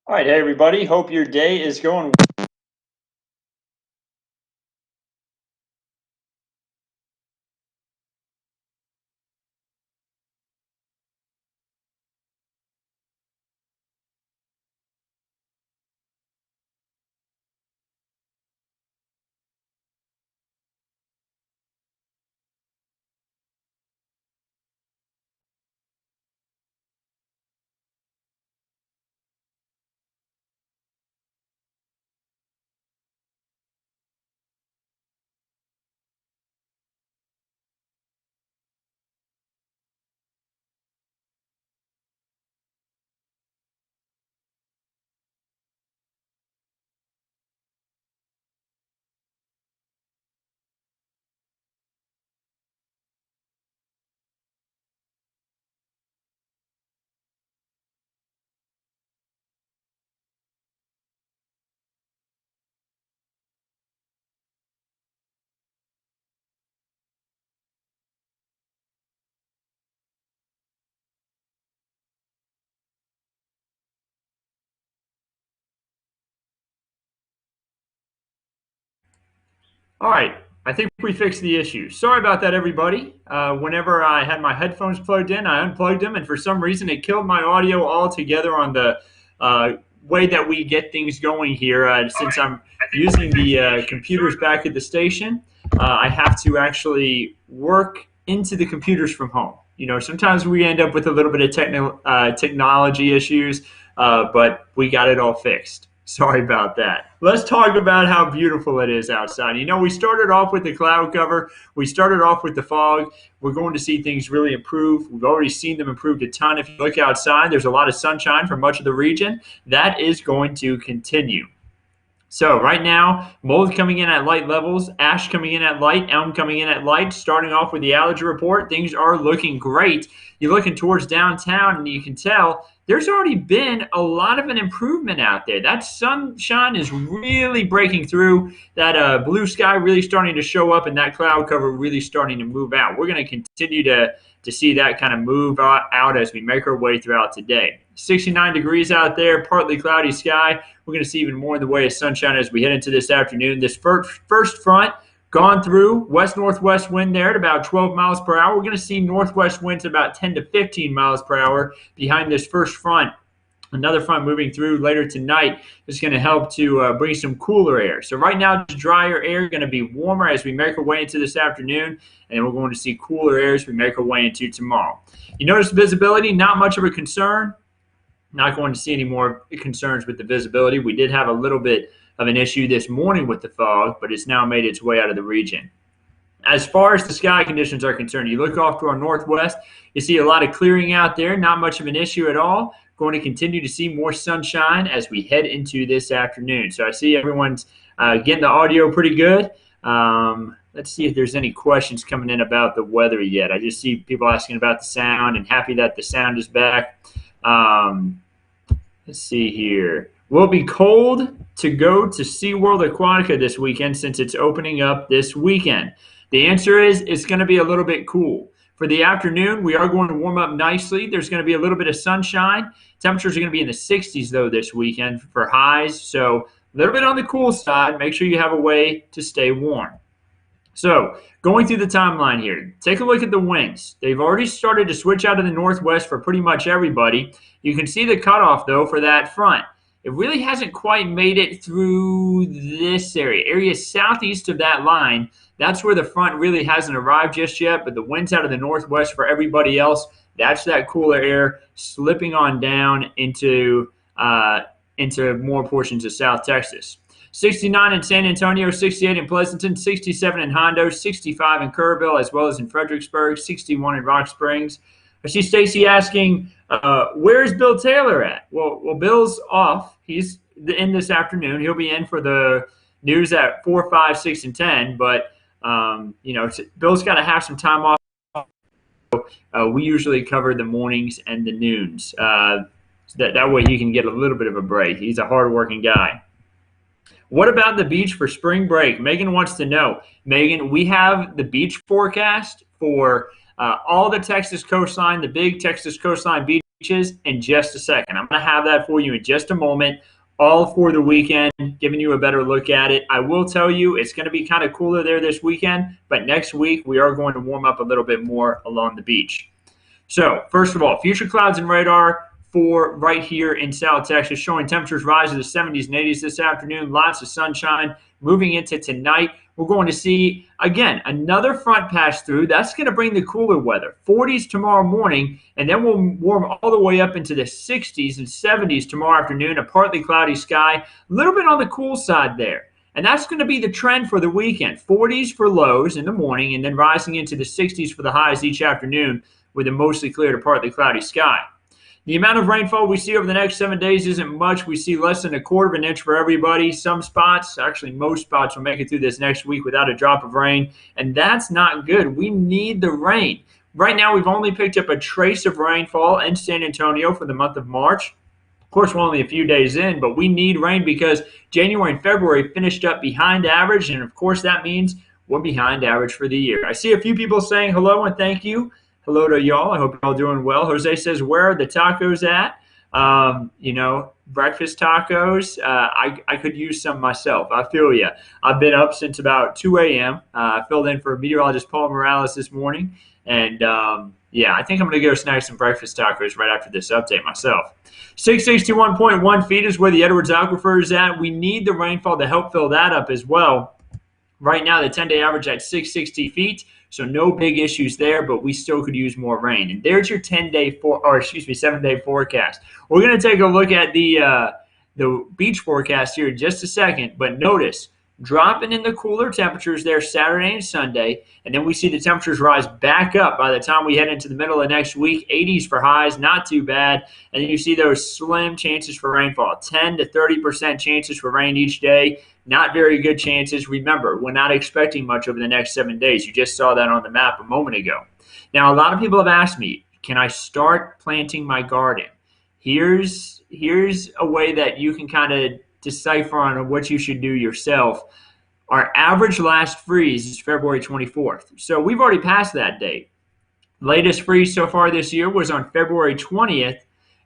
All right, hey everybody. Hope your day is going. All right, I think we fixed the issue. Sorry about that, everybody. Whenever I had my headphones plugged in, I unplugged them, and for some reason, it killed my audio altogether on the way that we get things going here. Since I'm using the computers back at the station, I have to actually work into the computers from home. You know, sometimes we end up with a little bit of technology issues, but we got it all fixed. Sorry about that. Let's talk about how beautiful it is outside. You know, we started off with the cloud cover. We started off with the fog. We're going to see things really improve. We've already seen them improve a ton. If you look outside, there's a lot of sunshine for much of the region. That is going to continue. So right now, mold coming in at light levels, ash coming in at light, elm coming in at light. Starting off with the allergy report, things are looking great. You're looking towards downtown, and you can tell there's already been a lot of an improvement out there. That sunshine is really breaking through. That blue sky really starting to show up, and that cloud cover really starting to move out. We're going to continue to see that kind of move out as we make our way throughout today. 69 degrees out there, partly cloudy sky. We're going to see even more in the way of sunshine as we head into this afternoon. This first front gone through, west-northwest wind there at about 12 miles per hour. We're going to see northwest winds at about 10 to 15 miles per hour behind this first front. Another front moving through later tonight is going to help to bring some cooler air. So right now, drier air going to be warmer as we make our way into this afternoon, and then we're going to see cooler air as we make our way into tomorrow. You notice visibility, not much of a concern. Not going to see any more concerns with the visibility. We did have a little bit of an issue this morning with the fog, but it's now made its way out of the region. As far as the sky conditions are concerned, you look off to our northwest, you see a lot of clearing out there, not much of an issue at all. Going to continue to see more sunshine as we head into this afternoon. So I see everyone's getting the audio pretty good. Let's see if there's any questions coming in about the weather yet. I just see people asking about the sound, and happy that the sound is back. Let's see here. Will it be cold to go to SeaWorld Aquatica this weekend since it's opening up this weekend? The answer is it's going to be a little bit cool. For the afternoon, we are going to warm up nicely. There's going to be a little bit of sunshine. Temperatures are going to be in the 60s, though, this weekend for highs. So a little bit on the cool side. Make sure you have a way to stay warm. So going through the timeline here, take a look at the winds. They've already started to switch out of the northwest for pretty much everybody. You can see the cutoff, though, for that front. It really hasn't quite made it through this area southeast of that line. That's where the front really hasn't arrived just yet, but the winds out of the northwest for everybody else, that's that cooler air slipping on down into more portions of South Texas. 69 in San Antonio, 68 in Pleasanton, 67 in Hondo, 65 in Kerrville, as well as in Fredericksburg, 61 in Rock Springs. I see Stacy asking, where's Bill Taylor at? Well, Bill's off. He's in this afternoon. He'll be in for the news at 4, 5, 6, and 10. But, Bill's got to have some time off. We usually cover the mornings and the noons. That way he can get a little bit of a break. He's a hardworking guy. What about the beach for spring break? Megan wants to know. Megan, we have the beach forecast for all the Texas coastline, the big Texas coastline beaches beaches in just a second. I'm going to have that for you in just a moment, all for the weekend, giving you a better look at it. I will tell you it's going to be kind of cooler there this weekend, but next week we are going to warm up a little bit more along the beach. So first of all, future clouds and radar for right here in South Texas, showing temperatures rise to the 70s and 80s this afternoon. Lots of sunshine. Moving into tonight, we're going to see, again, another front pass through. That's going to bring the cooler weather. 40s tomorrow morning, and then we'll warm all the way up into the 60s and 70s tomorrow afternoon. A partly cloudy sky, a little bit on the cool side there. And that's going to be the trend for the weekend. 40s for lows in the morning, and then rising into the 60s for the highs each afternoon with a mostly clear to partly cloudy sky. The amount of rainfall we see over the next 7 days isn't much. We see less than 1/4 of an inch for everybody. Some spots, actually most spots, will make it through this next week without a drop of rain, and that's not good. We need the rain. Right now, we've only picked up a trace of rainfall in San Antonio for the month of March. Of course, we're only a few days in, but we need rain because January and February finished up behind average, and of course that means we're behind average for the year. I see a few people saying hello and thank you. Hello to y'all. I hope you're all doing well. Jose says, where are the tacos at? Breakfast tacos. I could use some myself. I feel you. I've been up since about 2 a.m. I filled in for meteorologist Paul Morales this morning. And, I think I'm going to go snag some breakfast tacos right after this update myself. 661.1 feet is where the Edwards Aquifer is at. We need the rainfall to help fill that up as well. Right now, the 10-day average at 660 feet. So no big issues there, but we still could use more rain. And there's your 7-day forecast. We're going to take a look at the beach forecast here in just a second. But notice, dropping in the cooler temperatures there Saturday and Sunday, and then we see the temperatures rise back up by the time we head into the middle of next week. 80s for highs, not too bad. And then you see those slim chances for rainfall, 10 to 30% chances for rain each day. Not very good chances. Remember, we're not expecting much over the next 7 days. You just saw that on the map a moment ago. Now, a lot of people have asked me, can I start planting my garden? Here's a way that you can kind of decipher on what you should do yourself. Our average last freeze is February 24th. So we've already passed that date. Latest freeze so far this year was on February 20th.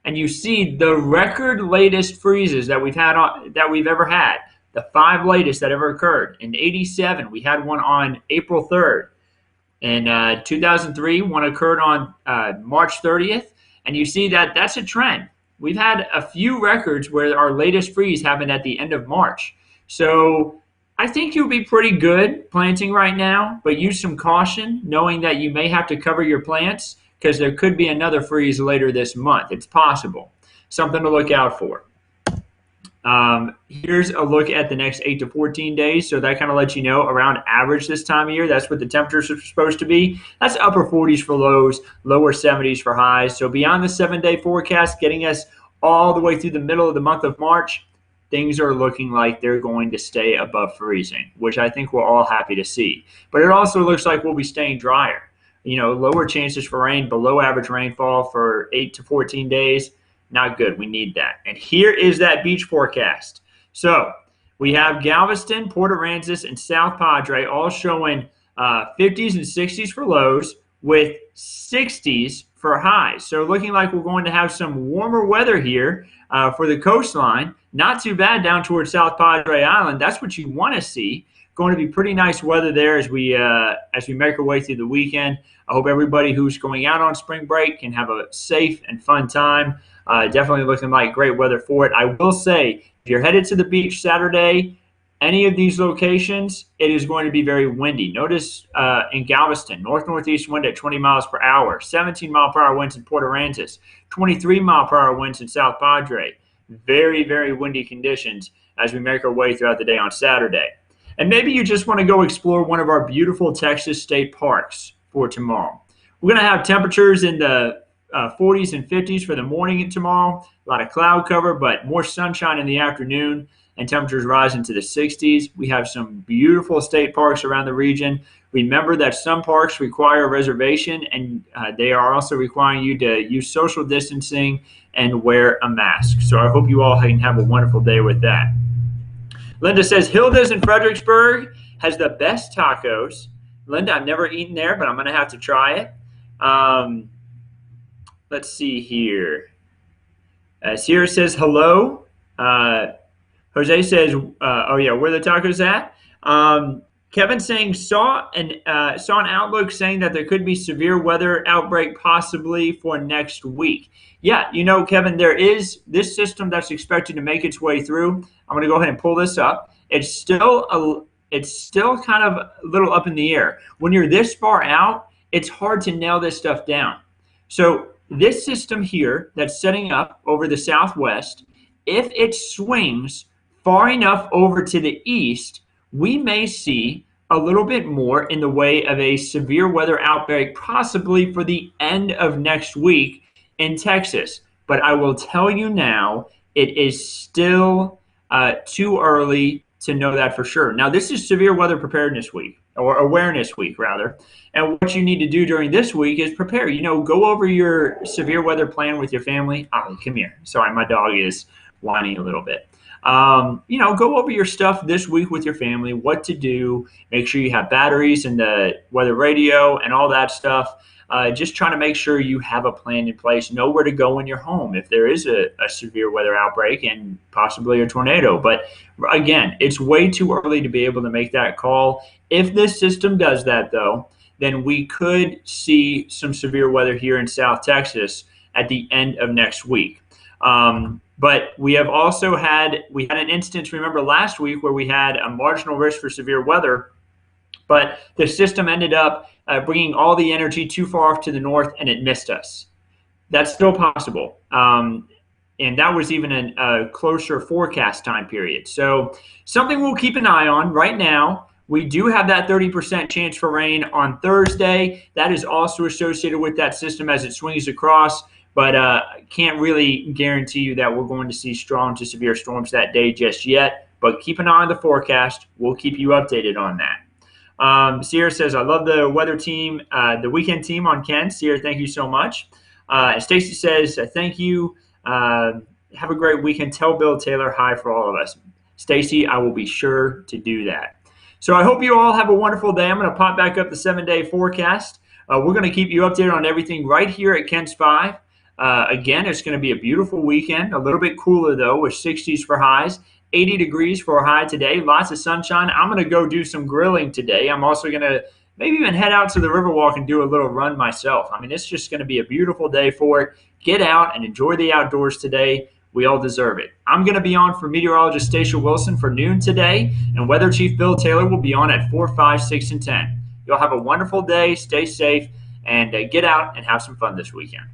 And you see the record latest freezes that we've ever had. The 5 latest that ever occurred. In 87, we had one on April 3rd. In 2003, one occurred on March 30th. And you see that that's a trend. We've had a few records where our latest freeze happened at the end of March. So I think you'll be pretty good planting right now, but use some caution, knowing that you may have to cover your plants because there could be another freeze later this month. It's possible. Something to look out for. Here's a look at the next 8 to 14 days. So that kind of lets you know around average this time of year. That's what the temperatures are supposed to be. That's upper 40s for lows, lower 70s for highs. So beyond the 7-day forecast, getting us all the way through the middle of the month of March, things are looking like they're going to stay above freezing, which I think we're all happy to see. But it also looks like we'll be staying drier. Lower chances for rain, below average rainfall for 8 to 14 days. Not good. We need that. And here is that beach forecast. So we have Galveston, Port Aransas, and South Padre all showing 50s and 60s for lows with 60s for highs. So looking like we're going to have some warmer weather here for the coastline. Not too bad down towards South Padre Island. That's what you want to see. Going to be pretty nice weather there as we make our way through the weekend. I hope everybody who's going out on spring break can have a safe and fun time. Definitely looking like great weather for it. I will say, if you're headed to the beach Saturday, any of these locations, it is going to be very windy. Notice in Galveston, north-northeast wind at 20 miles per hour, 17-mile-per-hour winds in Port Aransas, 23-mile-per-hour winds in South Padre. Very, very windy conditions as we make our way throughout the day on Saturday. And maybe you just want to go explore one of our beautiful Texas state parks for tomorrow. We're going to have temperatures in the 40s and 50s for the morning and tomorrow. A lot of cloud cover, but more sunshine in the afternoon, and temperatures rise into the 60s. We have some beautiful state parks around the region. Remember that some parks require a reservation, and they are also requiring you to use social distancing and wear a mask. So I hope you all can have a wonderful day with that. Linda says, Hilda's in Fredericksburg has the best tacos. Linda, I've never eaten there, but I'm going to have to try it. Let's see here. Sierra says hello. Uh, Jose says, "Oh yeah, where the tacos at?" Kevin saying saw an outlook saying that there could be severe weather outbreak possibly for next week. Yeah, Kevin, there is this system that's expected to make its way through. I'm going to go ahead and pull this up. It's still kind of a little up in the air. When you're this far out, it's hard to nail this stuff down. So this system here that's setting up over the southwest, if it swings far enough over to the east, we may see a little bit more in the way of a severe weather outbreak, possibly for the end of next week in Texas. But I will tell you now, it is still too early to know that for sure. Now, this is severe weather preparedness week, or awareness week, rather. And what you need to do during this week is prepare. Go over your severe weather plan with your family. Oh, come here. Sorry, my dog is whining a little bit. Go over your stuff this week with your family, what to do. Make sure you have batteries and the weather radio and all that stuff. Just trying to make sure you have a plan in place, know where to go in your home if there is a severe weather outbreak and possibly a tornado. But again, it's way too early to be able to make that call. If this system does that, though, then we could see some severe weather here in South Texas at the end of next week. But we had an instance, remember last week, where we had a marginal risk for severe weather, but the system ended up bringing all the energy too far off to the north, and it missed us. That's still possible. And that was even a closer forecast time period. So something we'll keep an eye on right now. We do have that 30% chance for rain on Thursday. That is also associated with that system as it swings across. But can't really guarantee you that we're going to see strong to severe storms that day just yet. But keep an eye on the forecast. We'll keep you updated on that. Sierra says, I love the weather team, the weekend team on Ken. Sierra, thank you so much. And Stacy says, thank you. Have a great weekend. Tell Bill Taylor hi for all of us. Stacy, I will be sure to do that. So I hope you all have a wonderful day. I'm going to pop back up the 7-day forecast. We're going to keep you updated on everything right here at Ken's 5. Again, it's going to be a beautiful weekend, a little bit cooler though, with 60s for highs, 80 degrees for a high today, lots of sunshine. I'm going to go do some grilling today. I'm also going to maybe even head out to the Riverwalk and do a little run myself. I mean, it's just going to be a beautiful day for it. Get out and enjoy the outdoors today. We all deserve it. I'm going to be on for Meteorologist Andrew Wilson for noon today, and Weather Chief Bill Taylor will be on at 4, 5, 6, and 10. You'll have a wonderful day. Stay safe, and get out and have some fun this weekend.